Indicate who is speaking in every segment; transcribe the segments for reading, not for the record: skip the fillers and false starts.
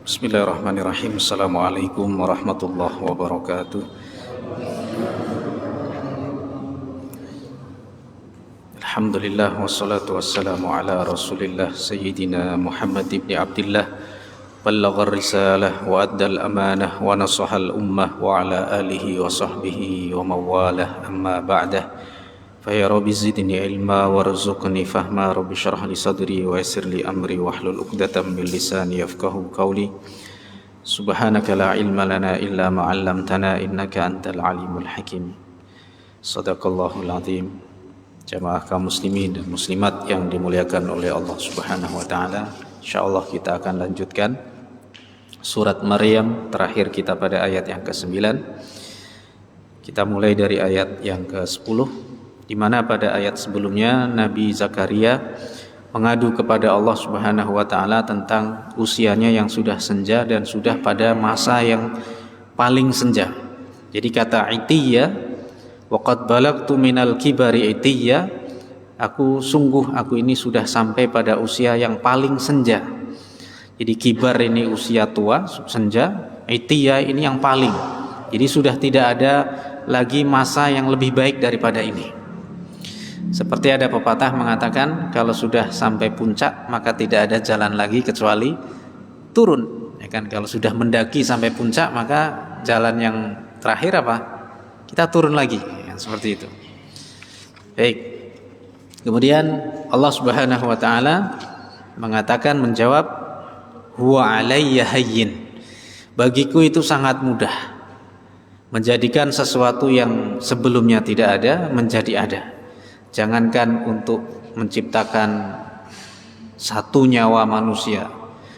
Speaker 1: Bismillahirrahmanirrahim. Assalamualaikum warahmatullahi wabarakatuh. Alhamdulillah wassalatu wassalamu ala Rasulillah Sayyidina Muhammad ibn Abdillah ballagha risalah wa addal amanah wa nasahal ummah wa ala alihi wa sahbihi wa mawalah amma ba'dah. Fa ya rabbi zidni ilma warzuqni fahma, rabbi shrah li sadri wa yassir li amri wahlul 'uqdatam min lisani yafqahu qawli. Subhanaka la ilma lana illa ma 'allamtana innaka antal alimul hakim. Shadaqallahul azim. Jamaah kaum muslimin dan muslimat yang dimuliakan oleh Allah Subhanahu wa taala, insyaallah kita akan lanjutkan surat Maryam, terakhir kita pada ayat yang ke-9. Kita mulai dari ayat yang ke-10, di mana pada ayat sebelumnya Nabi Zakaria mengadu kepada Allah Subhanahu wa taala tentang usianya yang sudah senja dan sudah pada masa yang paling senja. Jadi kata itiyya, waqad balagtu minal kibari itiyya, aku ini sudah sampai pada usia yang paling senja. Jadi kibar ini usia tua, senja, itiyya ini yang paling. Jadi sudah tidak ada lagi masa yang lebih baik daripada ini. Seperti ada pepatah mengatakan, kalau sudah sampai puncak maka tidak ada jalan lagi kecuali turun. Ya kan, kalau sudah mendaki sampai puncak maka jalan yang terakhir apa? Kita turun lagi. Ya, seperti itu. Baik. Kemudian Allah Subhanahu wa taala mengatakan, menjawab, huwa alayya hayyin. Bagiku itu sangat mudah menjadikan sesuatu yang sebelumnya tidak ada menjadi ada. Jangankan untuk menciptakan satu nyawa manusia,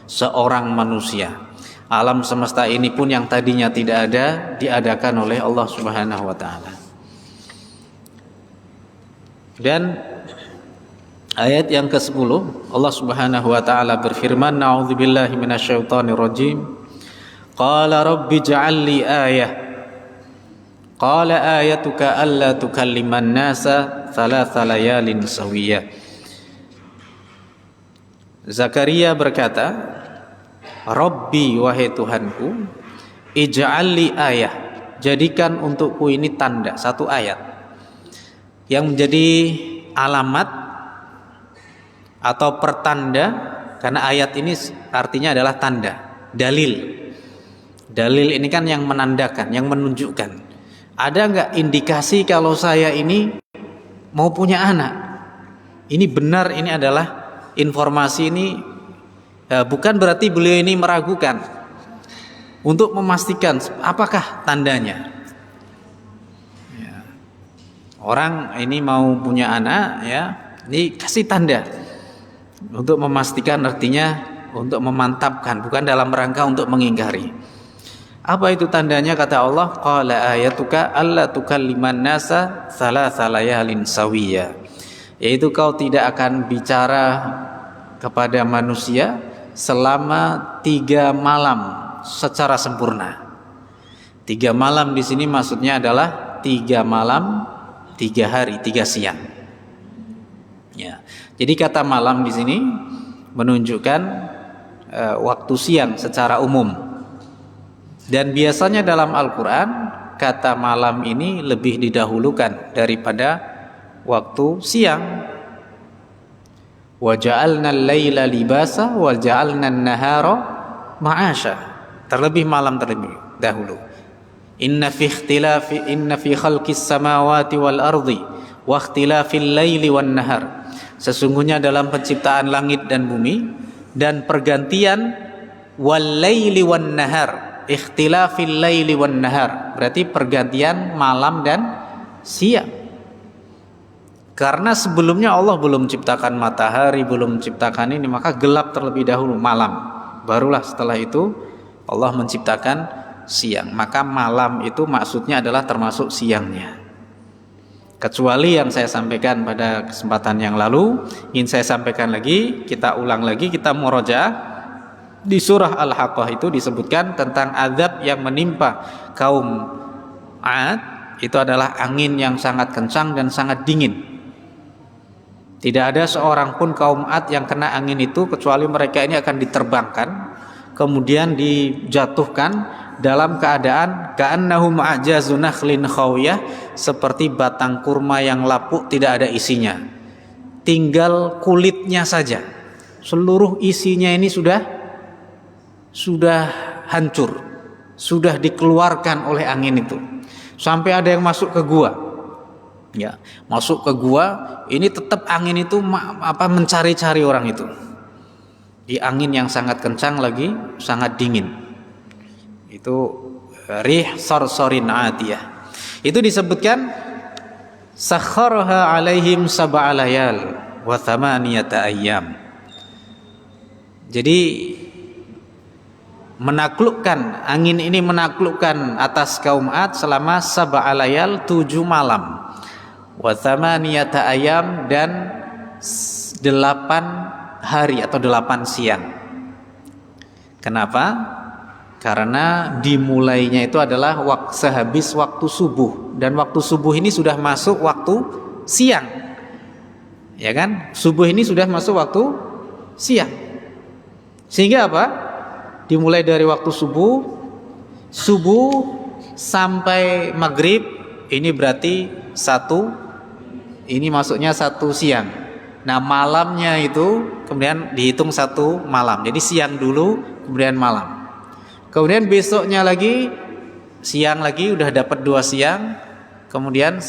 Speaker 1: seorang manusia, alam semesta ini pun yang tadinya tidak ada diadakan oleh Allah Subhanahu wa taala. Dan ayat yang ke-10 Allah Subhanahu wa taala berfirman, na'udzubillahi minasyaitonirrajim. Qala rabbi ij'al li ayah. Qala ayatuka alla tukalliman nasa thalatha layalin sawiyah. Zakaria berkata, Rabbi, wahai Tuhanku, ij'al li ayah, jadikan untukku ini tanda, satu ayat yang menjadi alamat atau pertanda, karena ayat ini artinya adalah tanda, dalil. Dalil ini kan yang menandakan, yang menunjukkan. Ada nggak indikasi kalau saya ini mau punya anak? Ini benar, ini adalah informasi ini, bukan berarti beliau ini meragukan, untuk memastikan apakah tandanya. Ya. Orang ini mau punya anak, ya, ini kasih tanda untuk memastikan, artinya untuk memantapkan, bukan dalam rangka untuk mengingkari. Apa itu tandanya? Kata Allah, qala ayatuka alla tukalliman nasa thalatha layalin sawiyya, yaitu kau tidak akan bicara kepada manusia selama 3 malam secara sempurna. 3 malam di sini maksudnya adalah 3 malam, 3 hari, 3 siang. Ya. Jadi kata malam di sini menunjukkan waktu siang secara umum. Dan biasanya dalam Al-Quran kata malam ini lebih didahulukan daripada waktu siang. Wa ja'alna al-laila libasa wa ja'alna an-nahara ma'asha. Terlebih malam terlebih dahulu. Inna fi khalqis samawati wal ardi wa ikhtilafil laili wan nahar. Sesungguhnya dalam penciptaan langit dan bumi dan pergantian wal laili wan nahar, ikhtilafil laili wan nahar, berarti pergantian malam dan siang. Karena sebelumnya Allah belum menciptakan matahari, belum menciptakan ini, maka gelap terlebih dahulu, malam. Barulah setelah itu Allah menciptakan siang. Maka malam itu maksudnya adalah termasuk siangnya. Kecuali yang saya sampaikan pada kesempatan yang lalu, ingin saya sampaikan lagi, kita ulang lagi, kita murojaah. Di surah Al-Haqqah itu disebutkan tentang azab yang menimpa kaum Ad. Itu adalah angin yang sangat kencang dan sangat dingin. Tidak ada seorang pun kaum Ad yang kena angin itu kecuali mereka ini akan diterbangkan kemudian dijatuhkan dalam keadaan ka'annahum a'jazu nakhlin khawiyah, seperti batang kurma yang lapuk tidak ada isinya, tinggal kulitnya saja. Seluruh isinya ini sudah hancur, sudah dikeluarkan oleh angin itu. Sampai ada yang masuk ke gua, ya, masuk ke gua, ini tetap angin itu mencari-cari orang itu. Di angin yang sangat kencang lagi, sangat dingin. Itu rih sarsarin atiyah. Itu disebutkan sakharaha alaihim sab'a layal wa thamaniyata ayyam. Jadi angin ini menaklukkan atas kaum Ad selama sab'a layal, 7 malam, wa thamaniyata ayyam, dan 8 hari atau 8 siang. Kenapa? Karena dimulainya itu adalah sehabis waktu subuh, dan waktu subuh ini sudah masuk waktu siang, ya kan? Subuh ini sudah masuk waktu siang, sehingga apa? Dimulai dari waktu subuh sampai maghrib, ini berarti ini masuknya 1 siang. Nah, malamnya itu kemudian dihitung 1 malam. Jadi siang dulu, kemudian malam. Kemudian besoknya lagi siang lagi, udah dapat 2 siang, kemudian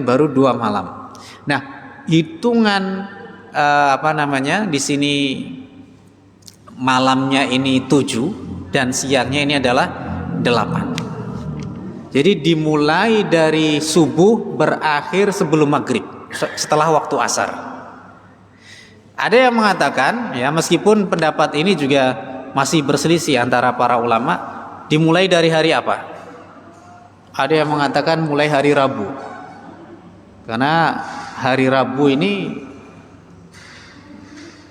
Speaker 1: baru 2 malam. Nah, hitungan di sini malamnya ini 7 dan siangnya ini adalah 8. Jadi dimulai dari subuh, berakhir sebelum maghrib, setelah waktu asar. Ada yang mengatakan, ya, meskipun pendapat ini juga masih berselisih antara para ulama, dimulai dari hari apa? Ada yang mengatakan mulai hari Rabu, karena hari Rabu ini,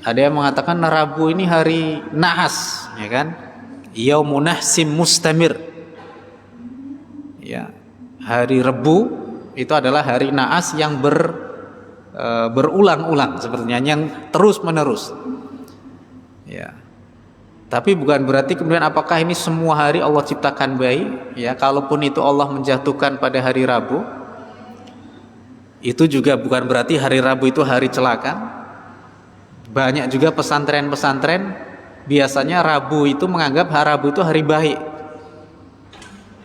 Speaker 1: ada yang mengatakan Rabu ini hari nahas, ya kan? Yaumun nahsim mustamir. Ya, hari Rabu itu adalah hari naas yang berulang-ulang, sepertinya yang terus-menerus. Ya. Tapi bukan berarti kemudian apakah ini semua hari Allah ciptakan baik, ya? Kalaupun itu Allah menjatuhkan pada hari Rabu, itu juga bukan berarti hari Rabu itu hari celaka. Banyak juga pesantren-pesantren biasanya Rabu itu menganggap hari Rabu itu hari baik.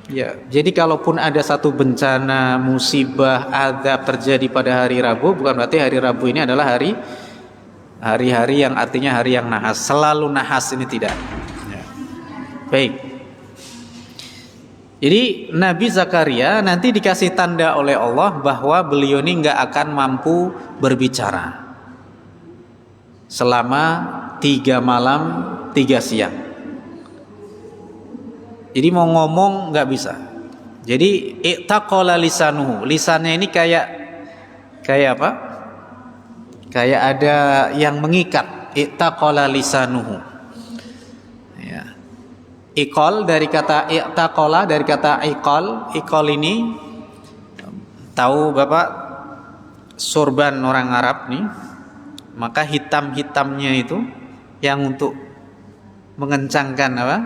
Speaker 1: Ya, jadi kalaupun ada satu bencana, musibah, azab terjadi pada hari Rabu, bukan berarti hari Rabu ini adalah hari-hari yang artinya hari yang nahas, selalu nahas, ini tidak. Ya. Baik. Jadi Nabi Zakaria nanti dikasih tanda oleh Allah bahwa beliau ini nggak akan mampu berbicara selama 3 malam 3 siang. Jadi mau ngomong nggak bisa. Jadi ittaqala lisanuhu, lisannya ini kayak apa? Kayak ada yang mengikat. Ittaqala lisanuhu. Ya. Iqal dari kata ittaqala, dari kata iqal. Iqal ini tahu Bapak sorban orang Arab nih. Maka hitam-hitamnya itu yang untuk mengencangkan apa?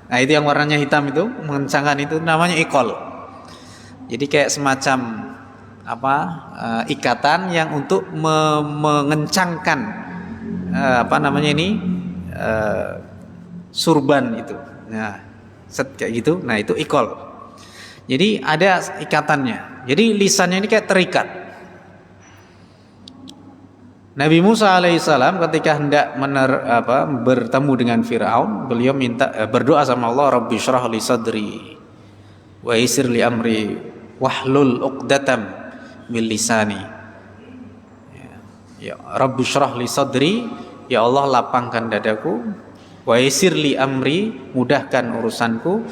Speaker 1: Nah, itu yang warnanya hitam itu, mengencangkan itu namanya iqal. Jadi kayak semacam ikatan yang untuk mengencangkan surban itu. Nah, kayak gitu. Nah, itu iqal. Jadi ada ikatannya. Jadi lisannya ini kayak terikat. Nabi Musa alaihissalam ketika hendak bertemu dengan Fir'aun, beliau berdoa sama Allah, Rabbi syrah li sadri wa yassir li amri wahlul 'uqdatam min lisani. Ya Rabbi syrah li sadri, ya Allah lapangkan dadaku, wa yassir li amri, mudahkan urusanku,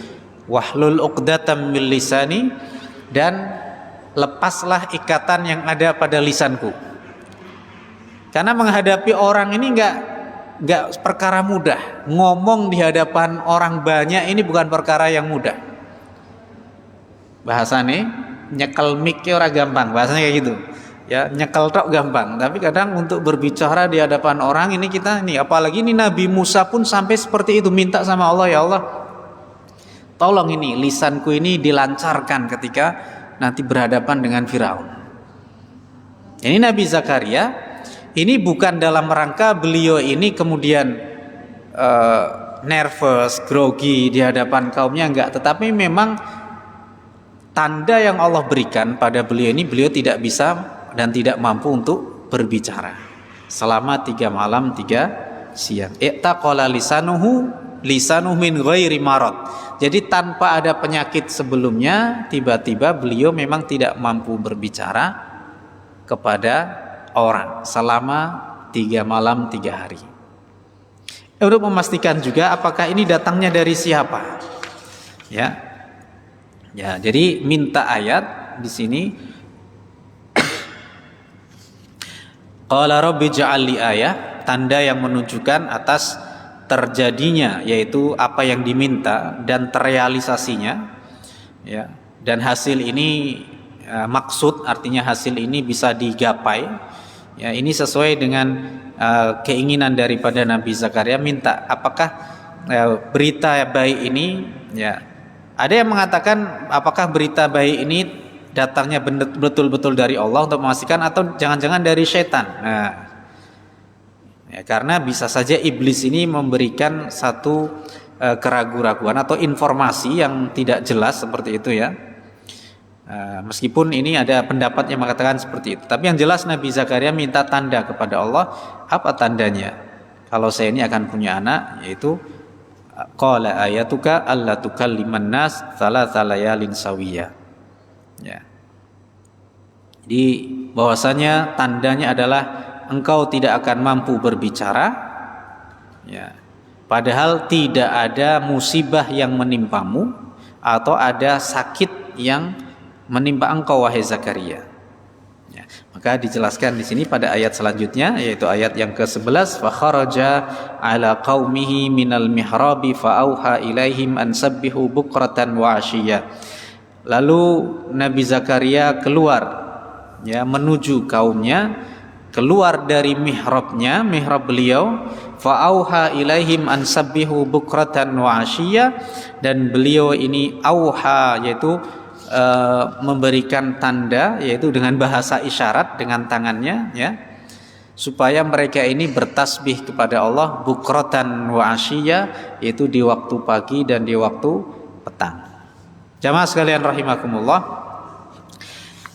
Speaker 1: wahlul 'uqdatam min lisani, dan lepaslah ikatan yang ada pada lisanku. Karena menghadapi orang ini enggak perkara mudah. Ngomong di hadapan orang banyak ini bukan perkara yang mudah. Bahasanya nyekel mic ora gampang, bahasanya kayak gitu. Ya, nyekel tok gampang, tapi kadang untuk berbicara di hadapan orang ini kita ini, apalagi ini Nabi Musa pun sampai seperti itu, minta sama Allah, ya Allah, tolong ini lisanku ini dilancarkan ketika nanti berhadapan dengan Firaun. Ini Nabi Zakaria ini bukan dalam rangka beliau ini kemudian nervous, grogi di hadapan kaumnya, enggak, tetapi memang tanda yang Allah berikan pada beliau ini, beliau tidak bisa dan tidak mampu untuk berbicara selama 3 malam 3 siang. Iqtaqala lisanuhu min ghairi marad. Jadi tanpa ada penyakit sebelumnya, tiba-tiba beliau memang tidak mampu berbicara kepada orang selama 3 malam 3 hari. Untuk memastikan juga apakah ini datangnya dari siapa. Ya, jadi minta ayat di sini. Qala rabbi ja'alli ayah, tanda yang menunjukkan atas terjadinya, yaitu apa yang diminta dan terrealisasinya, ya. Dan hasil ini maksud, artinya hasil ini bisa digapai. Ya, ini sesuai dengan keinginan daripada Nabi Zakaria, minta apakah berita baik ini, ya. Ada yang mengatakan apakah berita baik ini datangnya betul-betul dari Allah untuk memastikan, atau jangan-jangan dari setan. Nah, ya, karena bisa saja iblis ini memberikan satu keraguan-raguan atau informasi yang tidak jelas seperti itu, ya. Meskipun ini ada pendapat yang mengatakan seperti itu, tapi yang jelas Nabi Zakaria minta tanda kepada Allah. Apa tandanya? Kalau saya ini akan punya anak, yaitu qala ayatuka alla tukalliman nas tsalatsa layalin sawiyya. Ya. Jadi bahwasanya tandanya adalah engkau tidak akan mampu berbicara, ya. Padahal tidak ada musibah yang menimpamu atau ada sakit yang menimpa engkau, wahai Zakaria. Ya. Maka dijelaskan di sini pada ayat selanjutnya, yaitu ayat yang ke-11, fa kharaja ala qaumihi minal mihrabi fa auha ilaihim an sabbihu bukratan wa ashiyya. Lalu Nabi Zakaria keluar, ya, menuju kaumnya, keluar dari mihrabnya, mihrab beliau, fa'auha ilaihim an sabbihu bukratan wa ashiyya, dan beliau ini auha, yaitu memberikan tanda, yaitu dengan bahasa isyarat dengan tangannya, ya, supaya mereka ini bertasbih kepada Allah bukratan wa ashiyya, yaitu di waktu pagi dan di waktu petang. Jamaah sekalian rahimakumullah.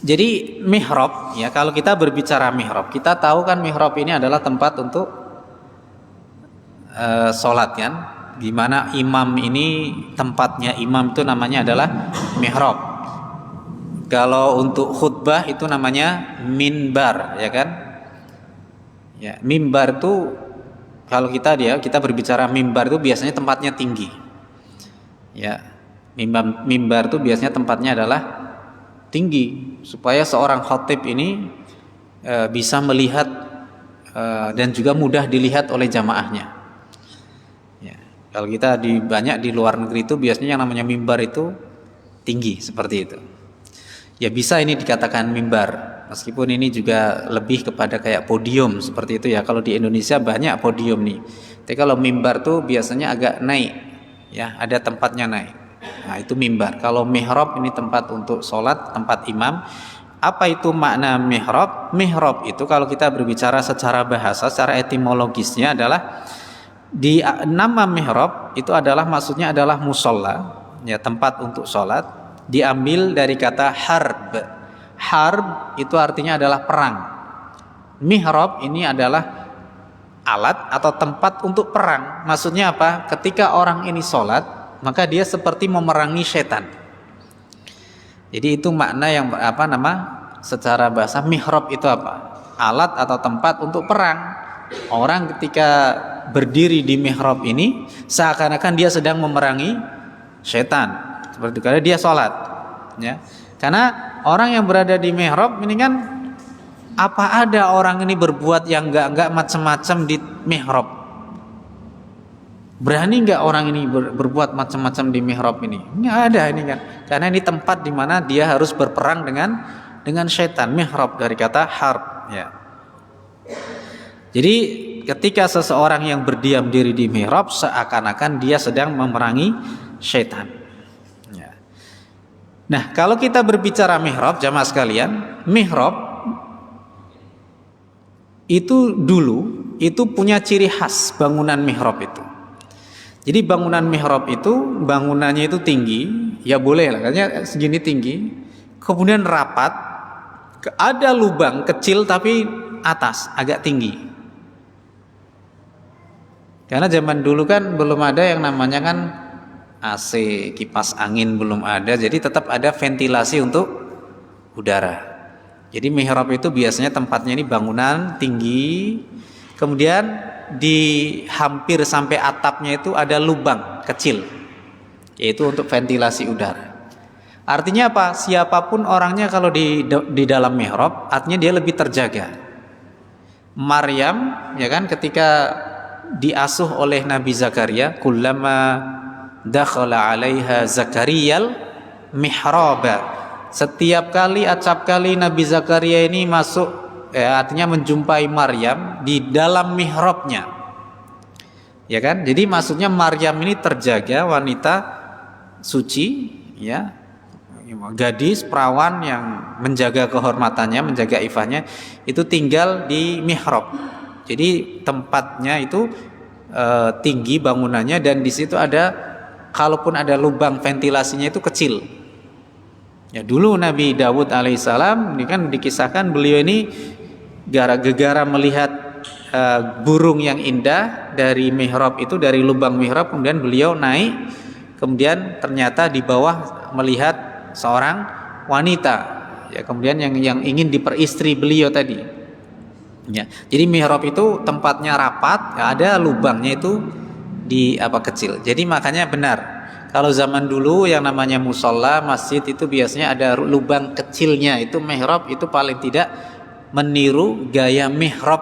Speaker 1: Jadi mihrab, ya, kalau kita berbicara mihrab, kita tahu kan mihrab ini adalah tempat untuk sholat, kan, gimana imam ini, tempatnya imam itu namanya adalah mihrab. Kalau untuk khutbah itu namanya minbar, ya kan. Ya, mimbar itu kalau kita berbicara mimbar itu biasanya tempatnya tinggi. Ya. Mimbar itu biasanya tempatnya adalah tinggi, supaya seorang khatib ini bisa melihat dan juga mudah dilihat oleh jamaahnya. Ya, kalau kita banyak di luar negeri itu biasanya yang namanya mimbar itu tinggi seperti itu. Ya, bisa ini dikatakan mimbar, meskipun ini juga lebih kepada kayak podium seperti itu, ya. Kalau di Indonesia banyak podium nih, tapi kalau mimbar tuh biasanya agak naik, ya, ada tempatnya naik. Nah, itu mimbar. Kalau mihrab ini tempat untuk sholat, tempat imam. Apa itu makna mihrab? Mihrab itu kalau kita berbicara secara bahasa, secara etimologisnya adalah nama mihrab itu adalah maksudnya adalah musolla, ya, tempat untuk sholat. Diambil dari kata harb. Harb itu artinya adalah perang. Mihrab ini adalah alat atau tempat untuk perang. Maksudnya apa? Ketika orang ini sholat, maka dia seperti memerangi setan. Jadi itu makna yang secara bahasa mihrab itu apa? Alat atau tempat untuk perang. Orang ketika berdiri di mihrab ini seakan-akan dia sedang memerangi setan. Seperti kalau dia sholat, ya. Karena orang yang berada di mihrab ini kan, apa ada orang ini berbuat yang enggak macam-macam di mihrab? Berani nggak orang ini berbuat macam-macam di mihrab ini? Nggak ada ini, kan, karena ini tempat di mana dia harus berperang dengan dengan syaitan. Mihrab dari kata harb, ya. Jadi ketika seseorang yang berdiam diri di mihrab, seakan-akan dia sedang memerangi syaitan. Ya. Nah, kalau kita berbicara mihrab, jamaah sekalian, mihrab itu dulu itu punya ciri khas bangunan mihrab itu. Jadi bangunan mihrab itu bangunannya itu tinggi, ya boleh lah, katanya segini tinggi, kemudian rapat, ada lubang kecil tapi atas agak tinggi. Karena zaman dulu kan belum ada yang namanya kan AC, kipas angin belum ada, jadi tetap ada ventilasi untuk udara. Jadi mihrab itu biasanya tempatnya ini bangunan tinggi, kemudian di hampir sampai atapnya itu ada lubang kecil, yaitu untuk ventilasi udara. Artinya apa? Siapapun orangnya kalau di dalam mihrab, artinya dia lebih terjaga. Maryam, ya kan, ketika diasuh oleh Nabi Zakaria, kullama dakhala 'alaiha Zakariyal mihraba. Setiap kali, acap kali Nabi Zakaria ini masuk, ya, artinya menjumpai Maryam di dalam mihrabnya, ya kan? Jadi maksudnya Maryam ini terjaga, wanita suci, ya, gadis perawan yang menjaga kehormatannya, menjaga ifahnya, itu tinggal di mihrab. Jadi tempatnya itu tinggi bangunannya, dan di situ ada, kalaupun ada lubang ventilasinya itu kecil. Ya, dulu Nabi Dawud alaihissalam ini kan dikisahkan beliau ini gara-gara melihat burung yang indah dari mihrab itu, dari lubang mihrab, kemudian beliau naik, kemudian ternyata di bawah melihat seorang wanita, ya, kemudian yang ingin diperistri beliau tadi, ya. Jadi mihrab itu tempatnya rapat, ya, ada lubangnya itu di kecil. Jadi makanya benar, kalau zaman dulu yang namanya musola, masjid itu biasanya ada lubang kecilnya, itu mihrab itu paling tidak meniru gaya mihrab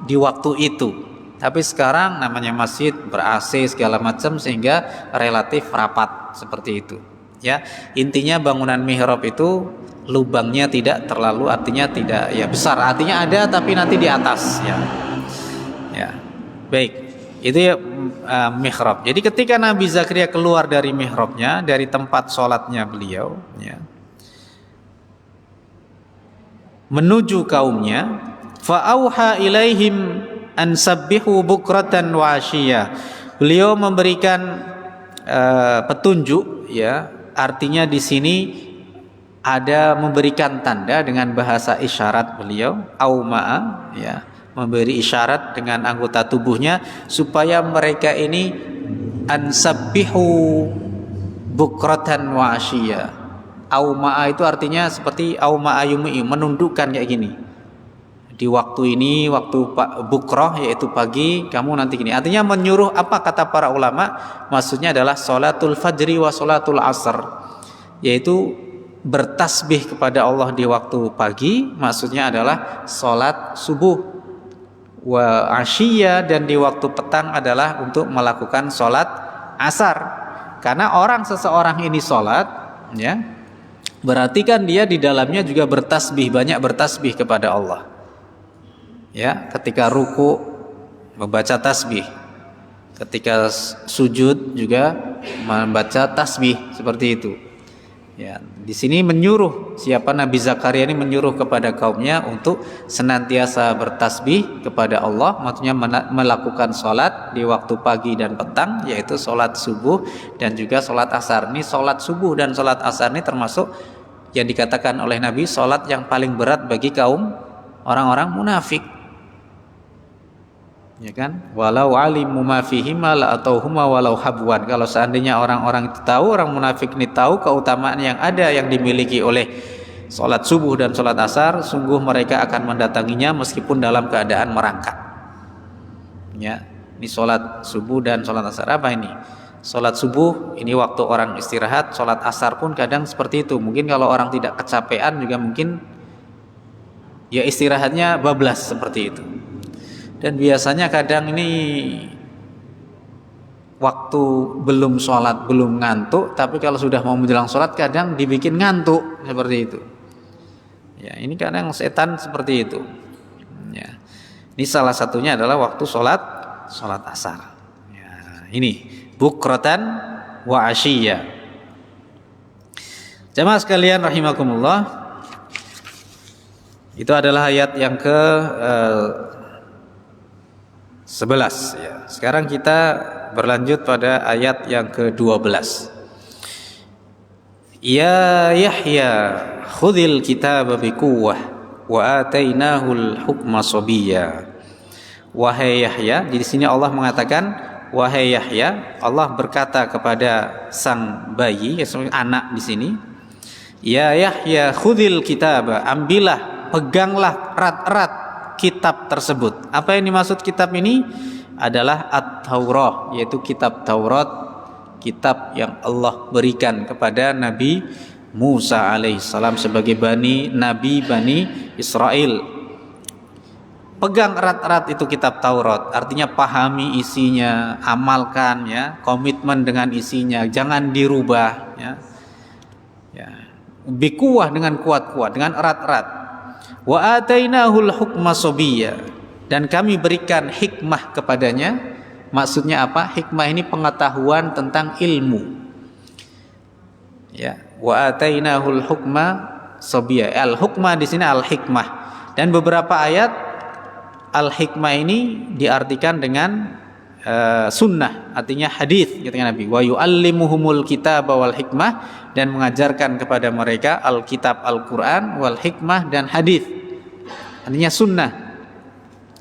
Speaker 1: di waktu itu. Tapi sekarang namanya masjid ber-AC segala macam, sehingga relatif rapat seperti itu, ya. Intinya bangunan mihrab itu lubangnya tidak terlalu, artinya tidak, ya, besar, artinya ada tapi nanti di atas, ya. Ya. Baik, itu ya mihrab. Jadi ketika Nabi Zakaria keluar dari mihrabnya, dari tempat sholatnya beliau, ya, menuju kaumnya, fa'auha ilaihim an sabbihu bukratan wa asyiyah. Beliau memberikan petunjuk, ya, artinya di sini ada memberikan tanda dengan bahasa isyarat beliau, auma'a, ya, memberi isyarat dengan anggota tubuhnya supaya mereka ini ansabbihu bukratan wa asyiyah. Auma'a itu artinya seperti auma'a yumi, menundukkan kayak gini. Di waktu ini, waktu bukroh, yaitu pagi, kamu nanti gini. Artinya menyuruh, apa kata para ulama? Maksudnya adalah sholatul fajri wa sholatul asr, yaitu bertasbih kepada Allah di waktu pagi, maksudnya adalah sholat subuh, wa asyiyah, dan di waktu petang adalah untuk melakukan sholat asar. Karena seseorang ini sholat, ya, berarti kan dia di dalamnya juga bertasbih, banyak bertasbih kepada Allah, ya. Ketika ruku membaca tasbih, ketika sujud juga membaca tasbih, seperti itu. Ya, di sini menyuruh, siapa Nabi Zakaria ini menyuruh kepada kaumnya untuk senantiasa bertasbih kepada Allah, maksudnya melakukan sholat di waktu pagi dan petang, yaitu sholat subuh dan juga sholat asar. Ini sholat subuh dan sholat asar ini termasuk yang dikatakan oleh Nabi sholat yang paling berat bagi kaum orang-orang munafik, ya kan? Walau alimu ma fihima la atauhuma walau habwan. Kalau seandainya orang-orang itu tahu, orang munafik ini tahu keutamaan yang ada, yang dimiliki oleh sholat subuh dan sholat asar, sungguh mereka akan mendatanginya meskipun dalam keadaan merangkak, ya. Ini sholat subuh dan sholat asar. Apa ini? Sholat subuh ini waktu orang istirahat, sholat asar pun kadang seperti itu. Mungkin kalau orang tidak kecapean juga mungkin ya istirahatnya bablas seperti itu. Dan biasanya kadang ini waktu belum sholat, belum ngantuk, tapi kalau sudah mau menjelang sholat kadang dibikin ngantuk, seperti itu, Ya, ini kadang setan seperti itu. Ya. Ini salah satunya adalah waktu sholat asar. Ya, ini bukratan wa asyiyya. Jamaah sekalian rahimakumullah, itu adalah ayat yang ke 11 ya. Sekarang kita berlanjut pada ayat yang ke-12. Ya Yahya khudhil kitaba biquwwah wa atainahul hukma sabiyya. Wahai Yahya, di sini Allah mengatakan wahai Yahya, Allah berkata kepada sang bayi, anak di sini, ya Yahya khudhil kitaba, ambillah, peganglah erat-erat kitab tersebut. Apa yang dimaksud kitab ini? Adalah At-Taurah, yaitu kitab Taurat, kitab yang Allah berikan kepada Nabi Musa alaihissalam sebagai Nabi Bani Israel. Pegang erat-erat itu kitab Taurat, artinya pahami isinya, amalkan ya, komitmen dengan isinya, jangan dirubah ya. Ya. Bikuwah dengan kuat-kuat, dengan erat-erat. Wa atainahul hukma sabiyya, dan kami berikan hikmah kepadanya. Maksudnya apa? Hikmah ini pengetahuan tentang ilmu. Ya, wa atainahul hukma sabiyya. Al hukma di sini al hikmah. Dan beberapa ayat al hikmah ini diartikan dengan sunnah, artinya hadis kata Nabi. Wa yuallimuhumul kitaba wal hikmah, dan mengajarkan kepada mereka Alkitab, Al-Quran, wal hikmah, dan hadis, artinya sunnah.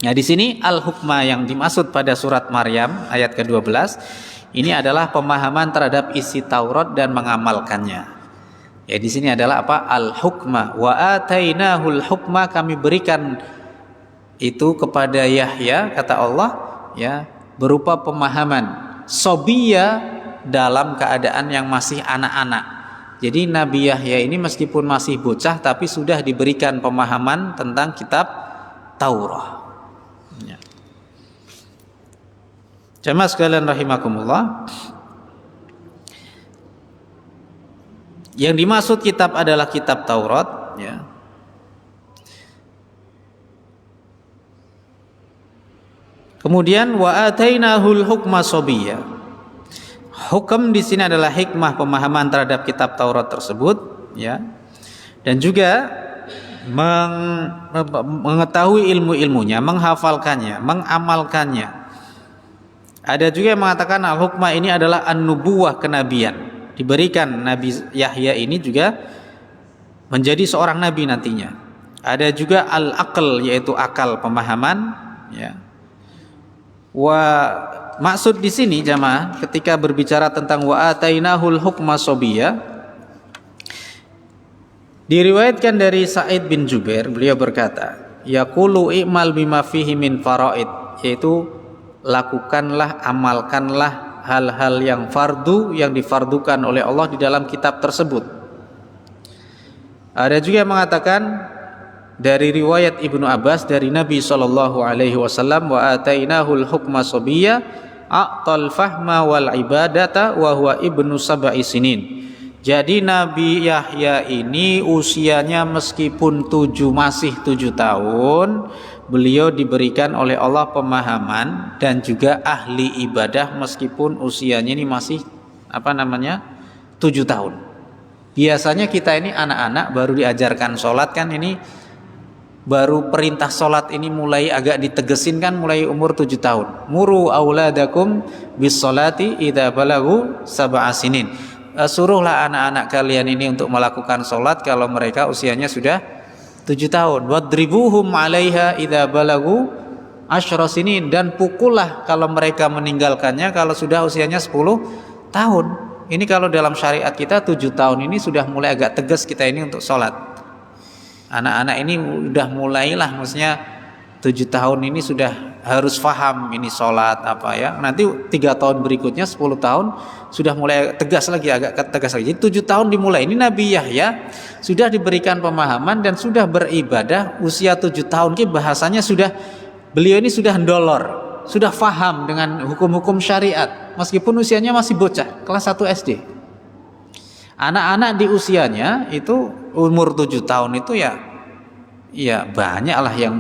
Speaker 1: Nah, di sini al-hukmah yang dimaksud pada surat Maryam ayat ke-12 ini adalah pemahaman terhadap isi Taurat dan mengamalkannya. Ya, di sini adalah apa? Al-hukmah. Wa atainahul hukmah, kami berikan itu kepada Yahya, kata Allah, ya, berupa pemahaman sobiyya, dalam keadaan yang masih anak-anak. Jadi Nabi Yahya ini meskipun masih bocah tapi sudah diberikan pemahaman tentang kitab Taurat. Ya. Jamaah sekalian rahimakumullah, yang dimaksud kitab adalah kitab Taurat ya. Kemudian wa atainahul hukma sabiyya. Hukum di sini adalah hikmah, pemahaman terhadap kitab Taurat tersebut ya. Dan juga mengetahui ilmu-ilmunya, menghafalkannya, mengamalkannya. Ada juga yang mengatakan al-hukmah ini adalah an-nubuwah, kenabian. Diberikan Nabi Yahya ini juga menjadi seorang nabi nantinya. Ada juga al-aql, yaitu akal, pemahaman ya. Maksud di sini jamaah ketika berbicara tentang wa atainahul hukma sabiyya, diriwayatkan dari Sa'id bin Jubair, beliau berkata, yaqulu i'mal bima fihi min faraid, yaitu lakukanlah, amalkanlah hal-hal yang fardu, yang difardukan oleh Allah di dalam kitab tersebut. Ada juga yang mengatakan dari riwayat Ibnu Abbas dari Nabi SAW, wa atainahul hukma sabiyya a'tal fahma wal ibadata wa huwa ibnu sab'i sinin. Jadi Nabi Yahya ini usianya meskipun masih 7 tahun, beliau diberikan oleh Allah pemahaman dan juga ahli ibadah meskipun usianya ini masih 7 tahun. Biasanya kita ini anak-anak baru diajarkan sholat kan, ini baru perintah sholat ini mulai agak ditegesin kan mulai umur 7 tahun. Muru auladakum bis sholati idza balagu sab'a sinin. Suruhlah anak-anak kalian ini untuk melakukan sholat kalau mereka usianya sudah 7 tahun. Wadribuhum 'alaiha idza balagu asyra sinin, dan pukullah kalau mereka meninggalkannya kalau sudah usianya 10 tahun. Ini kalau dalam syariat kita 7 tahun ini sudah mulai agak tegas kita ini untuk sholat. Anak-anak ini udah mulailah, maksudnya 7 tahun ini sudah harus paham ini sholat apa ya. Nanti 3 tahun berikutnya 10 tahun sudah mulai tegas lagi, agak tegas lagi. Jadi 7 tahun dimulai. Ini Nabi Yahya sudah diberikan pemahaman dan sudah beribadah usia 7 tahun. Bahasanya sudah, beliau ini sudah ndolor, sudah paham dengan hukum-hukum syariat meskipun usianya masih bocah kelas 1 SD. Anak-anak di usianya itu umur 7 tahun itu ya
Speaker 2: ya banyaklah yang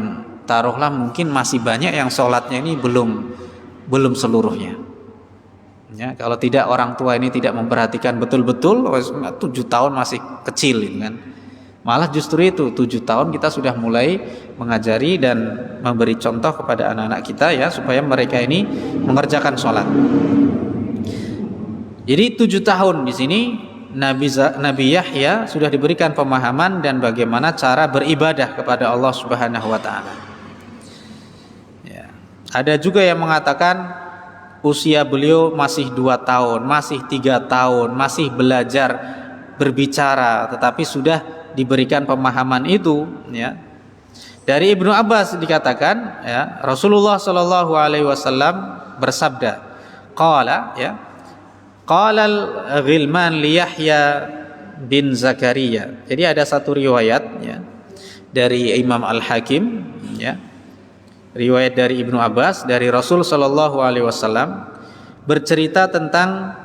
Speaker 2: taruhlah mungkin masih banyak yang sholatnya ini belum seluruhnya. Ya, kalau tidak orang tua ini tidak memperhatikan betul-betul, 7 tahun masih kecil gitu kan. Malah justru itu 7 tahun kita sudah mulai mengajari dan memberi contoh kepada anak-anak kita ya supaya mereka ini mengerjakan sholat. Jadi 7 tahun di sini Nabi Yahya sudah diberikan pemahaman dan bagaimana cara beribadah kepada Allah Subhanahu wa taala. Ya. Ada juga yang mengatakan usia beliau masih 2 tahun, masih 3 tahun, masih belajar berbicara, tetapi sudah diberikan pemahaman itu. Ya. Dari Ibnu Abbas dikatakan, ya, Rasulullah Shallallahu Alaihi Wasallam bersabda, qala, ya, qala al-ghilman li Yahya bin Zakaria. Jadi ada satu riwayat, ya, dari Imam Al-Hakim, ya, riwayat dari Ibnu Abbas dari Rasul Shallallahu Alaihi Wasallam bercerita tentang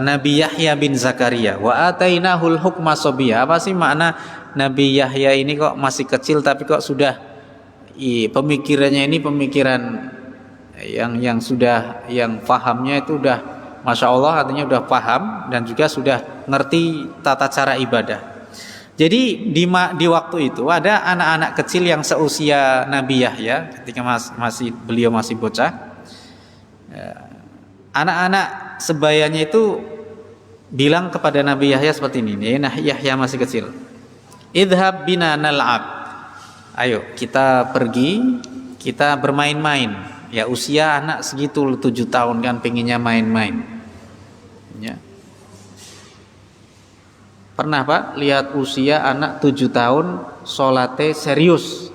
Speaker 2: Nabi Yahya bin Zakaria. Wa atainahul hukma sobiyya. Apa sih makna Nabi Yahya ini kok masih kecil tapi kok sudah pemikirannya ini pemikiran yang sudah, yang fahamnya itu udah Masya Allah, artinya udah paham dan juga sudah ngerti tata cara ibadah. Jadi di waktu itu ada anak-anak kecil yang seusia Nabi Yahya ketika beliau masih bocah. Anak-anak sebayanya itu bilang kepada Nabi Yahya seperti ini. Nah, Yahya masih kecil. Idhab bina nal'ab. Ayo kita pergi, kita bermain-main. Ya usia anak segitu 7 tahun kan pengennya main-main. Ya. Pernah Pak lihat usia anak 7 tahun sholatnya serius?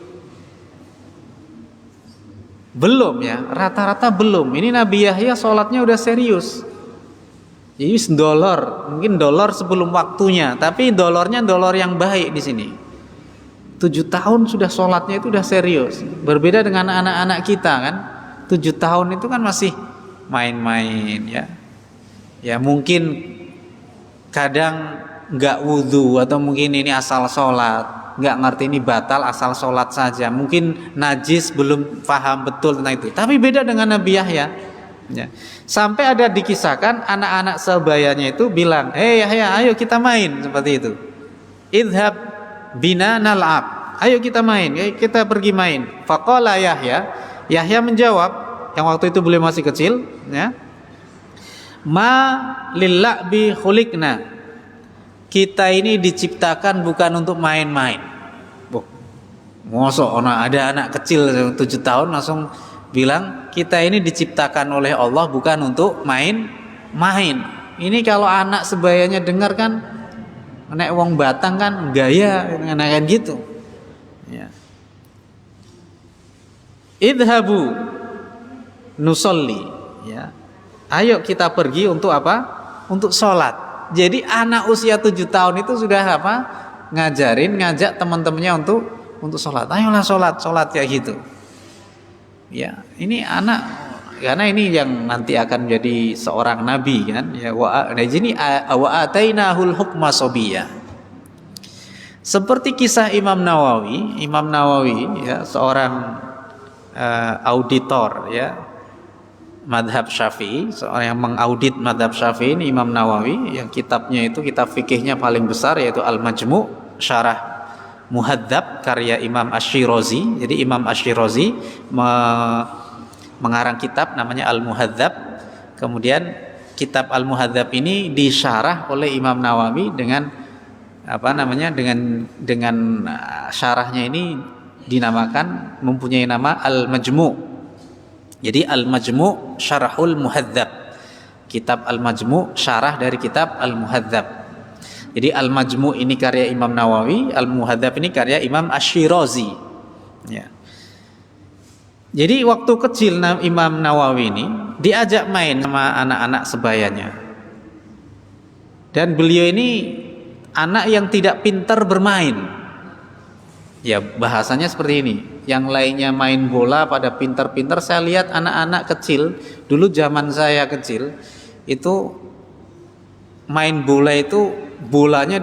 Speaker 2: Belum ya, rata-rata belum. Ini Nabi Yahya sholatnya udah serius. Jadi mungkin dolor sebelum waktunya, tapi dolornya dolor yang baik di sini. 7 tahun sudah sholatnya itu udah serius. Berbeda dengan anak-anak kita kan, 7 tahun itu kan masih main-main ya. Ya mungkin kadang nggak wudhu atau mungkin ini asal sholat, nggak ngerti ini batal asal sholat saja, mungkin najis belum paham betul tentang itu. Tapi beda dengan Nabi Yahya ya. Sampai ada dikisahkan anak-anak sebayanya itu bilang, Yahya ayo kita main, seperti itu. Idhab bina nal'ab, ayo kita main, kita pergi main. Faqala Yahya menjawab, yang waktu itu beliau masih kecil ya, ma lilla'bi khuliqna, kita ini diciptakan bukan untuk main-main. Mosok ada anak kecil 7 tahun langsung bilang kita ini diciptakan oleh Allah bukan untuk main-main. Ini kalau anak sebayanya dengar kan, nek wong Batang kan gaya kan gitu. Ya. Idhabu nusolli, ya. Ayo kita pergi untuk apa? Untuk sholat. Jadi anak usia 7 tahun itu sudah apa? Ngajak teman-temannya untuk sholat. Ayolah sholat kayak gitu. Ya, ini anak, karena ini yang nanti akan menjadi seorang nabi kan. Ya, wa atainahul hukma sobiyya. Seperti kisah Imam Nawawi ya, seorang auditor ya madhab Syafi'i, seorang yang mengaudit madhab Syafi'i ini Imam Nawawi, yang kitabnya itu kitab fikihnya paling besar yaitu Al-Majmu' Syarah Muhadzab karya Imam Asy-Syirazi. Jadi Imam Asy-Syirazi mengarang kitab namanya Al-Muhadzab. Kemudian kitab Al-Muhadzab ini disyarah oleh Imam Nawawi dengan dengan syarahnya ini dinamakan, mempunyai nama Al-Majmu'. Jadi Al-Majmu' Syarahul Muhadzab. Kitab Al-Majmu' syarah dari kitab Al-Muhadzab. Jadi Al-Majmu' ini karya Imam Nawawi, Al-Muhadzab ini karya Imam Asy-Syirazi. Ya. Jadi waktu kecil Imam Nawawi ini diajak main sama anak-anak sebayanya. Dan beliau ini anak yang tidak pintar bermain. Ya bahasanya seperti ini. Yang lainnya main bola pada pintar-pintar, saya lihat anak-anak kecil dulu zaman saya kecil itu main bola itu bolanya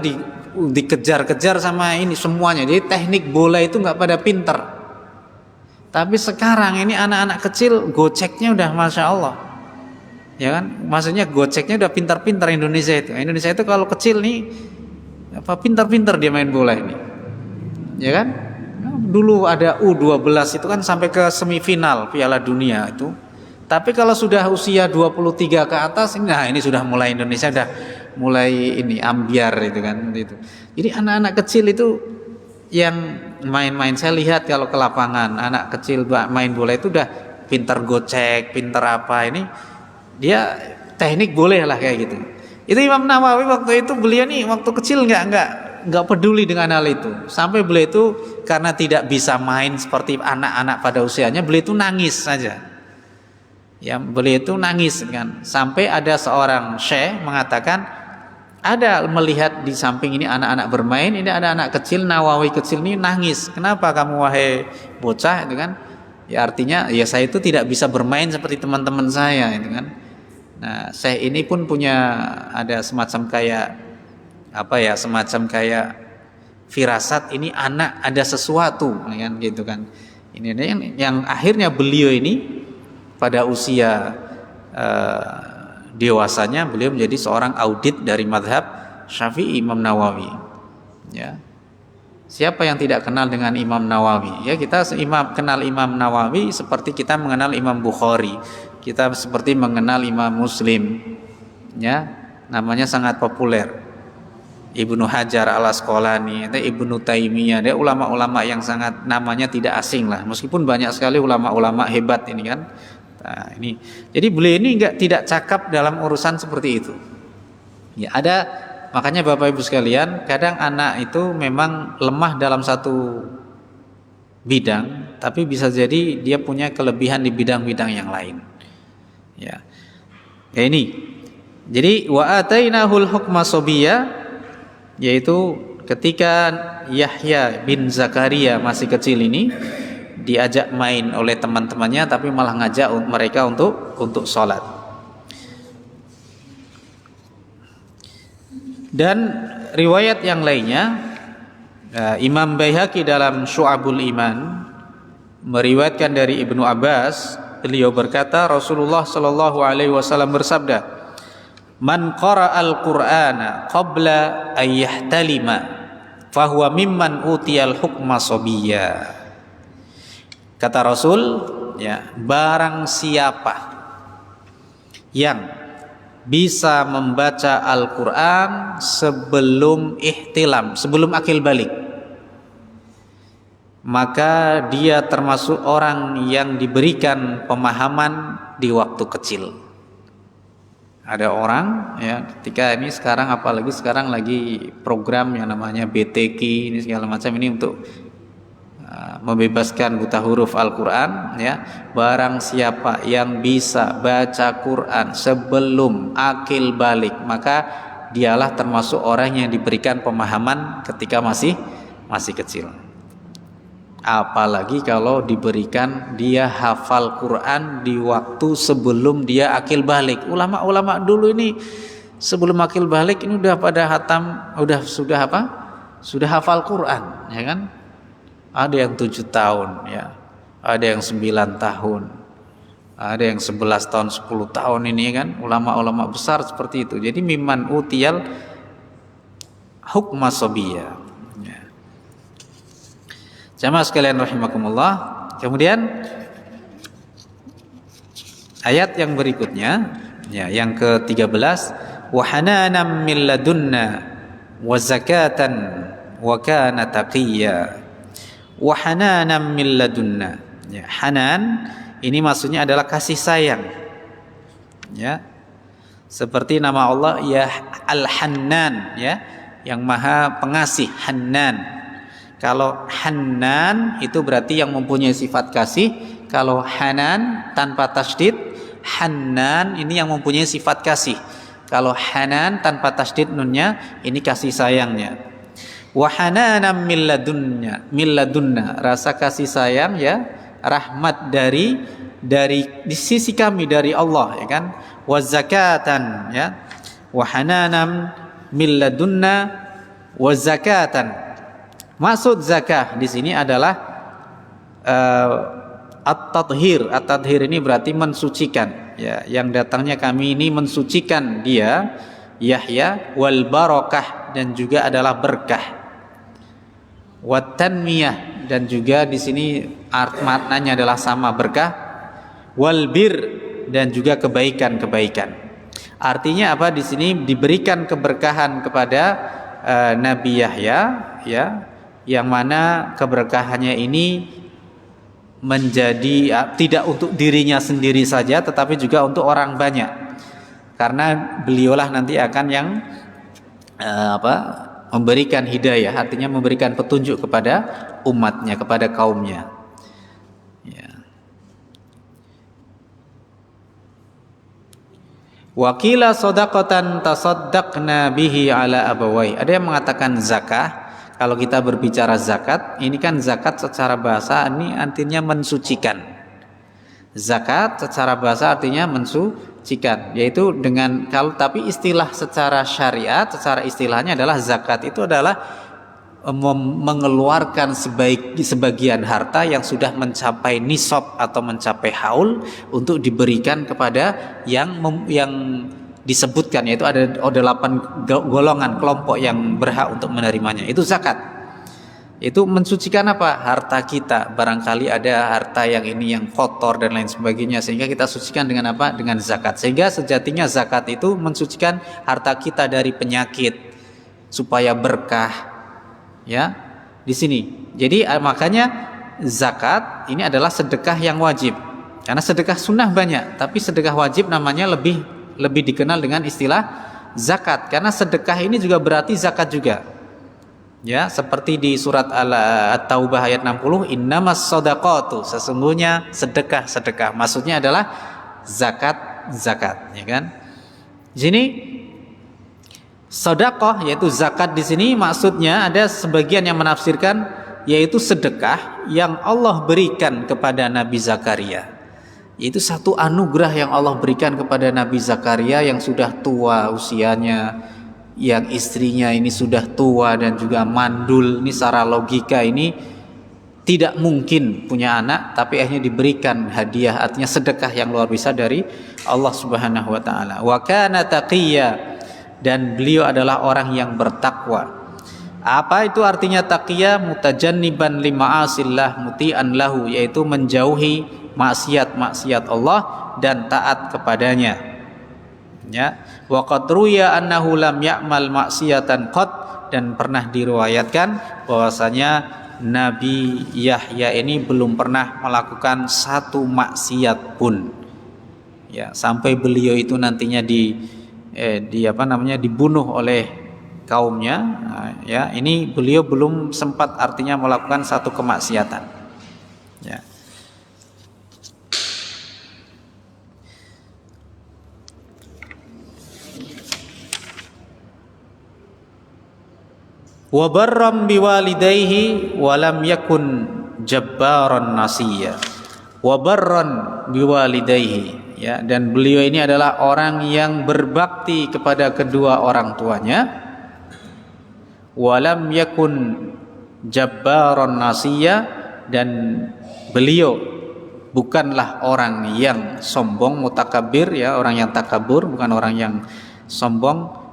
Speaker 2: dikejar-kejar sama ini semuanya. Jadi teknik bola itu nggak pada pinter. Tapi sekarang ini anak-anak kecil goceknya udah masya Allah, ya kan? Maksudnya goceknya udah pintar-pintar Indonesia itu. Indonesia itu kalau kecil nih apa pintar-pintar dia main bola ini, ya kan? Dulu ada U12 itu kan sampai ke semifinal Piala Dunia itu. Tapi kalau sudah usia 23 ke atas, nah ini sudah mulai Indonesia udah mulai ini ambiar itu kan itu. Jadi anak-anak kecil itu yang main-main, saya lihat kalau ke lapangan anak kecil main bola itu udah pintar gocek, pintar apa ini, dia teknik boleh lah kayak gitu. Itu Imam Nawawi waktu itu beliau nih waktu kecil nggak peduli dengan hal itu, sampai beliau itu karena tidak bisa main seperti anak-anak pada usianya, beliau itu nangis saja. Ya, beliau itu nangis kan, sampai ada seorang syekh mengatakan, ada melihat di samping ini anak-anak bermain, ini ada anak kecil, Nawawi kecil ini nangis. Kenapa kamu wahai bocah itu kan? Ya artinya ya saya itu tidak bisa bermain seperti teman-teman saya itu kan. Nah, saya ini pun punya ada semacam kayak apa ya, semacam kayak firasat ini anak ada sesuatu kan gitu kan. Ini yang akhirnya beliau ini pada usia dewasanya beliau menjadi seorang audit dari mazhab Syafi'i, Imam Nawawi. Ya. Siapa yang tidak kenal dengan Imam Nawawi? Ya, kita kenal Imam Nawawi seperti kita mengenal Imam Bukhari. Kita seperti mengenal Imam Muslim. Ya, namanya sangat populer. Ibnu Hajar Al-Asqalani, Ibnu Taimiyah, dia ulama-ulama yang sangat namanya tidak asing lah. Meskipun banyak sekali ulama-ulama hebat ini kan. Nah, ini jadi beliau ini tidak cakap dalam urusan seperti itu. Ya, ada makanya Bapak Ibu sekalian, kadang anak itu memang lemah dalam satu bidang, tapi bisa jadi dia punya kelebihan di bidang-bidang yang lain. Ya. Ya ini. Jadi wa atainahul hukma sabiyya, yaitu ketika Yahya bin Zakaria masih kecil ini diajak main oleh teman-temannya, tapi malah ngajak mereka untuk sholat. Dan riwayat yang lainnya, Imam Baihaqi dalam Syu'abul Iman meriwayatkan dari Ibnu Abbas, beliau berkata Rasulullah sallallahu alaihi wasallam bersabda, "Man qara'al Qur'ana qabla an yahtalima fahuwa mimman utiyal hukma sabiyya." Kata Rasul, ya, barang siapa yang bisa membaca Al-Quran sebelum ihtilam, sebelum akil balik, maka dia termasuk orang yang diberikan pemahaman di waktu kecil. Ada orang ya, ketika ini sekarang, apalagi sekarang lagi program yang namanya BTQ ini segala macam ini untuk membebaskan buta huruf Al-Quran, ya, barang siapa yang bisa baca Quran sebelum akil balik, maka dialah termasuk orang yang diberikan pemahaman ketika masih kecil. Apalagi kalau diberikan dia hafal Quran di waktu sebelum dia akil balik. Ulama-ulama dulu ini sebelum akil balik ini udah pada hatam, sudah hafal Quran, ya kan? Ada yang 7 tahun, ya, ada yang 9 tahun, ada yang 11 tahun, 10 tahun ini kan, ulama-ulama besar seperti itu. Jadi mimman utiyal hukma sabiyya. Ya. Jamaah sekalian rahimakumullah. Kemudian ayat yang berikutnya, ya, yang ke-13, wa hananam min ladunna wa zakatan wa kana taqiyya. Wa hananam min ladunna, ya, hanan ini maksudnya adalah kasih sayang, ya, seperti nama Allah ya Al-Hannan, ya, yang maha pengasih, Hannan. Kalau Hannan itu berarti yang mempunyai sifat kasih. Kalau Hanan tanpa tasydid, Hannan ini yang mempunyai sifat kasih. Kalau Hanan tanpa tasydid nunnya, ini kasih sayangnya. Wa hananam min ladunna, rasa kasih sayang, ya, rahmat dari di sisi kami, dari Allah, ya kan. Wa zakatan, ya, wa hananam min ladunna wa zakatan. Maksud zakah di sini adalah at-tathhir. At-tathhir ini berarti mensucikan, ya, yang datangnya kami ini mensucikan dia Yahya, wal barakah, dan juga adalah berkah, wat tanmiyah, dan juga di sini maknanya adalah sama, berkah, wal bir, dan juga kebaikan-kebaikan. Artinya apa? Di sini diberikan keberkahan kepada Nabi Yahya, ya, yang mana keberkahannya ini menjadi tidak untuk dirinya sendiri saja, tetapi juga untuk orang banyak. Karena beliaulah nanti akan yang memberikan hidayah, artinya memberikan petunjuk kepada umatnya, kepada kaumnya. Ya. Wakila shadaqatan tasaddaqna bihi ala abawai. Ada yang mengatakan zakah. Kalau kita berbicara zakat, ini kan zakat secara bahasa ini artinya mensucikan. Zakat secara bahasa artinya mensucikan, yaitu dengan tapi istilah secara syariat, secara istilahnya adalah zakat itu adalah mengeluarkan sebagian harta yang sudah mencapai nisab atau mencapai haul untuk diberikan kepada yang disebutkan, yaitu ada 8 golongan kelompok yang berhak untuk menerimanya. Itu zakat. Itu mensucikan apa? Harta kita. Barangkali ada harta yang ini yang kotor dan lain sebagainya, sehingga kita sucikan dengan apa? Dengan zakat. Sehingga sejatinya zakat itu mensucikan harta kita dari penyakit supaya berkah. Ya, di sini. Jadi makanya zakat ini adalah sedekah yang wajib. Karena sedekah sunnah banyak, tapi sedekah wajib namanya lebih dikenal dengan istilah zakat. Karena sedekah ini juga berarti zakat juga. Ya, seperti di surat At-Taubah ayat 60, innamas shadaqatu, sesungguhnya sedekah. Maksudnya adalah zakat, ya kan? Di sini sedekah yaitu zakat di sini maksudnya ada sebagian yang menafsirkan yaitu sedekah yang Allah berikan kepada Nabi Zakaria. Itu satu anugerah yang Allah berikan kepada Nabi Zakaria yang sudah tua usianya, yang istrinya ini sudah tua dan juga mandul. Ini secara logika ini tidak mungkin punya anak, tapi akhirnya diberikan hadiah, artinya sedekah yang luar biasa dari Allah Subhanahu wa taala. Wa kana taqiyya, dan beliau adalah orang yang bertakwa. Apa itu artinya taqiyya? Mutajanniban lima'asillah muti'an lahu, yaitu menjauhi maksiat Allah dan taat kepadanya. Ya, wa qad ruya annahu lam ya'mal maksiatan qad, dan pernah diriwayatkan bahwasanya Nabi Yahya ini belum pernah melakukan satu maksiat pun. Ya, sampai beliau itu nantinya dibunuh oleh kaumnya. Ya, ini beliau belum sempat artinya melakukan satu kemaksiatan. Ya. Wa barram biwalidayhi wa lam yakun jabbaran nasiya. Wa barran biwalidayhi, ya, dan beliau ini adalah orang yang berbakti kepada kedua orang tuanya. Wa lam yakun jabbaran nasiya, dan beliau bukanlah orang yang sombong, mutakabbir, ya, orang yang takabur, bukan orang yang sombong.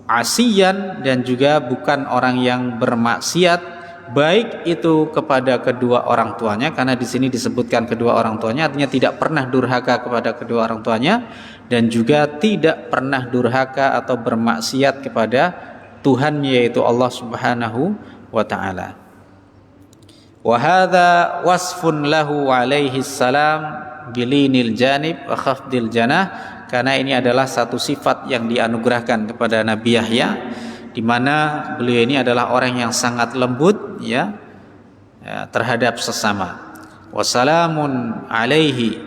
Speaker 2: Asiyan, dan juga bukan orang yang bermaksiat, baik itu kepada kedua orang tuanya, karena di sini disebutkan kedua orang tuanya, artinya tidak pernah durhaka kepada kedua orang tuanya, dan juga tidak pernah durhaka atau bermaksiat kepada Tuhannya, yaitu Allah Subhanahu wa taala. Wa hadza wasfun lahu alaihi salam bilinil janib wa khafdil janah, karena ini adalah satu sifat yang dianugerahkan kepada Nabi Yahya, di mana beliau ini adalah orang yang sangat lembut, ya, terhadap sesama. Wassalamun alaihi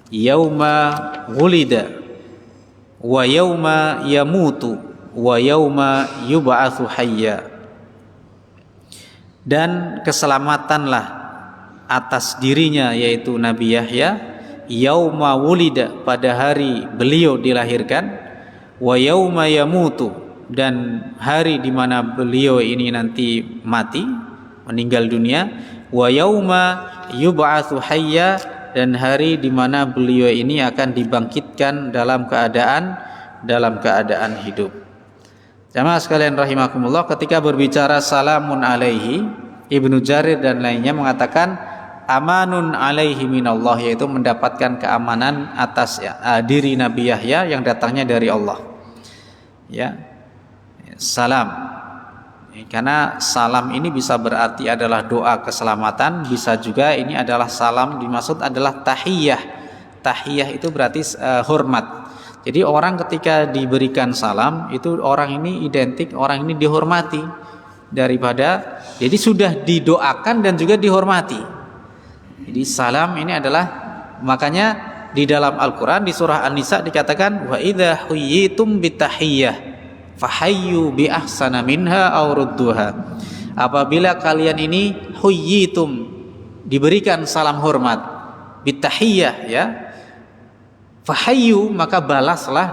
Speaker 2: yauma wulida wa yauma yamutu wa yauma yub'atsu hayya. Dan keselamatanlah atas dirinya, yaitu Nabi Yahya, yauma wulida, pada hari beliau dilahirkan, wa yauma yamutu, dan hari di mana beliau ini nanti mati, meninggal dunia, wa yauma yub'atsu hayya, dan hari di mana beliau ini akan dibangkitkan dalam keadaan hidup. Jamaah sekalian rahimakumullah, ketika berbicara salamun alaihi, Ibnu Jarir dan lainnya mengatakan amanun alaihi minallah, yaitu mendapatkan keamanan atas diri Nabi Yahya yang datangnya dari Allah. Ya, salam. Karena salam ini bisa berarti adalah doa keselamatan, bisa juga ini adalah salam dimaksud adalah tahiyah. Tahiyah itu berarti hormat. Jadi orang ketika diberikan salam itu orang ini identik, orang ini dihormati daripada, jadi sudah didoakan dan juga dihormati. Jadi salam ini adalah, makanya di dalam Al-Quran di surah An-Nisa dikatakan wa idza huyyitum bitahiyyah fahayyu bi ahsana minha aw rudduha. Apabila kalian ini huyyitum, diberikan salam hormat, bitahiyyah ya, fahayyu, maka balaslah,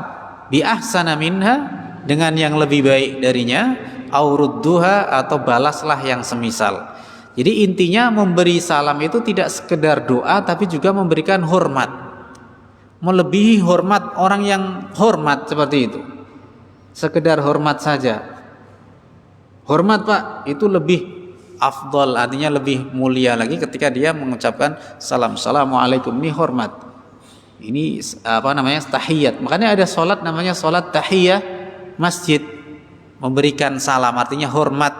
Speaker 2: bi ahsana minha, dengan yang lebih baik darinya, aw rudduha, atau balaslah yang semisal. Jadi intinya memberi salam itu tidak sekedar doa, tapi juga memberikan hormat, melebihi hormat orang yang hormat seperti itu. Sekedar hormat saja, hormat Pak, itu lebih afdol, artinya lebih mulia lagi ketika dia mengucapkan salam, assalamualaikum, ini hormat, ini apa namanya, tahiyat. Makanya ada sholat namanya sholat tahiyah masjid, memberikan salam artinya hormat,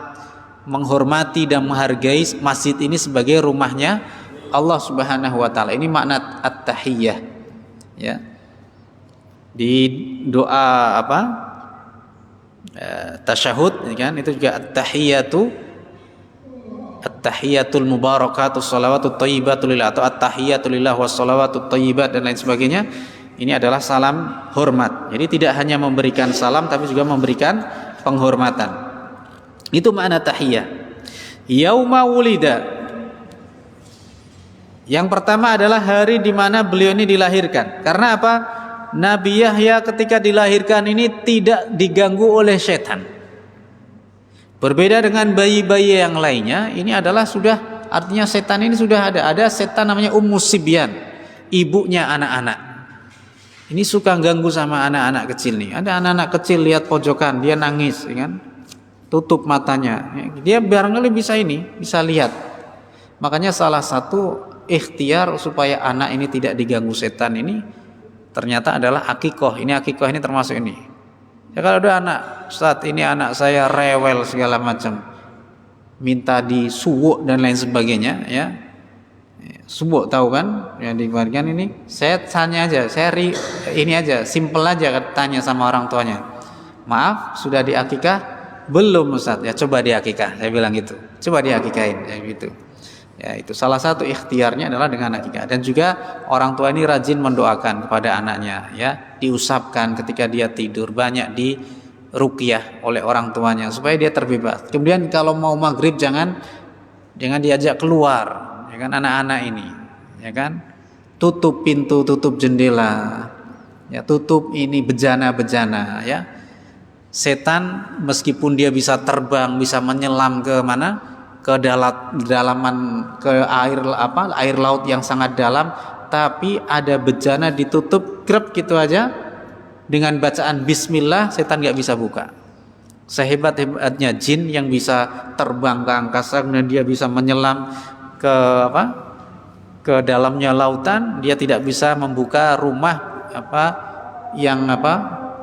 Speaker 2: menghormati dan menghargai masjid ini sebagai rumahnya Allah Subhanahu wa taala. Ini makna at-tahiyyah ya. Di doa apa? Tasyahud kan, itu juga at-tahiyyatul mubarakatuh shalawatut thayyibatu lillah, atau at-tahiyyatu lillah was shalawatut thayyibat dan lain sebagainya. Ini adalah salam hormat. Jadi tidak hanya memberikan salam tapi juga memberikan penghormatan. Itu makna tahiyah. Yauma wulida, yang pertama adalah hari di mana beliau ini dilahirkan. Karena apa? Nabi Yahya ketika dilahirkan ini tidak diganggu oleh setan. Berbeda dengan bayi-bayi yang lainnya, ini adalah sudah, artinya setan ini sudah ada. Ada setan namanya Ummu Sibyan, ibunya anak-anak. Ini suka ganggu sama anak-anak kecil nih. Ada anak-anak kecil lihat pojokan, dia nangis, ya kan? Tutup matanya, dia barangkali bisa lihat. Makanya salah satu ikhtiar supaya anak ini tidak diganggu setan ini ternyata adalah akikoh. Ini akikoh ini termasuk ini. Ya kalau ada anak, Ustaz ini anak saya rewel segala macam, minta disuwuk dan lain sebagainya ya. Suwuk tahu kan? Yang diberikan ini, saya tanya aja, ini aja, simple aja tanya sama orang tuanya. Maaf, sudah diakikah? Belum Ustaz, ya coba diakikah, saya bilang gitu. Coba diakikahin, ya gitu. Ya itu salah satu ikhtiarnya adalah dengan akikah. Dan juga orang tua ini rajin mendoakan kepada anaknya, ya, diusapkan ketika dia tidur, banyak di ruqyah oleh orang tuanya supaya dia terbebas. Kemudian kalau mau maghrib jangan diajak keluar, ya kan, anak-anak ini, ya kan, tutup pintu, tutup jendela, ya, tutup ini bejana-bejana, ya. Setan meskipun dia bisa terbang, bisa menyelam ke mana, ke dalaman, ke air laut yang sangat dalam, tapi ada bejana ditutup grep gitu aja, dengan bacaan bismillah setan nggak bisa buka. Sehebat-hebatnya jin yang bisa terbang ke angkasa dan dia bisa menyelam ke dalamnya lautan, dia tidak bisa membuka rumah yang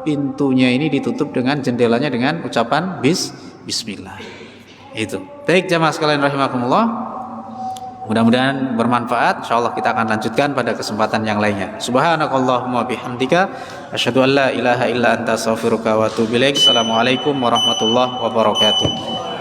Speaker 2: pintunya ini ditutup dengan jendelanya dengan ucapan bismillah. Itu. Baik jamaah sekalian rahimakumullah. Mudah-mudahan bermanfaat. Insyaallah kita akan lanjutkan pada kesempatan yang lainnya. Subhanakallahumma bihamdika asyhadu an la ilaha illa anta astaghfiruka wa atubu ilaik. Assalamualaikum warahmatullahi wabarakatuh.